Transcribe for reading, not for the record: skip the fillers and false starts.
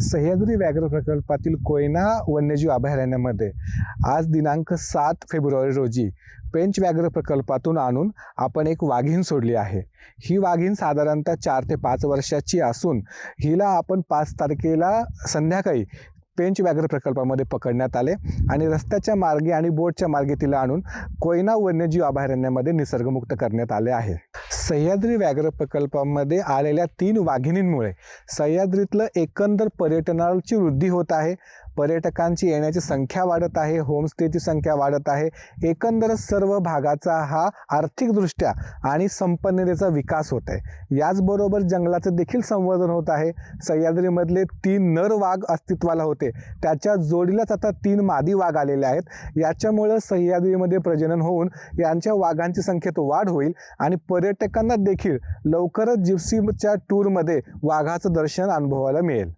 सह्याद्री व्याघ्र प्रकल्पातील कोयना वन्यजीव अभयारण्यामध्ये आज दिनांक 7 फेब्रुवारी रोजी पेंच व्याघ्र प्रकल्पातून आणून आपण एक वाघीण सोडली आहे। ही वाघीण साधारणतः 4 ते 5 वर्षाची असून हिला आपण 5 तारखेला संध्याकाळी पेंच व्याघ्र प्रकल्पामध्ये पकडण्यात आले आणि रस्त्याच्या मार्गे आणि बोटच्या मार्गे तिला आणून कोयना वन्यजीव अभयारण्यामध्ये निसर्गमुक्त करण्यात आले आहे। सह्याद्री व्याघ्र प्रकल्पामध्ये आलेल्या 3 वाघिणींमुळे सह्याद्रीतलं एकंदर पर्यटनाची वृद्धी होत आहे, पर्यटकांची येण्याची संख्या वाढत आहे, होमस्टेची संख्या वाढत आहे। एकंदरच सर्व भागाचा हा आर्थिकदृष्ट्या आणि संपन्नतेचा विकास होत आहे। याचबरोबर जंगलाचं देखील संवर्धन होत आहे। सह्याद्रीमधले 3 नर वाघ अस्तित्वाला होते, त्याच्या जोडीलाच आता 3 मादी वाघ आलेले आहेत। याच्यामुळे सह्याद्रीमध्ये प्रजनन होऊन यांच्या वाघांची संख्येत वाढ होईल आणि पर्यटकांना देखील लवकरच जिप्सीच्या टूरमध्ये वाघाचं दर्शन अनुभवायला मिळेल।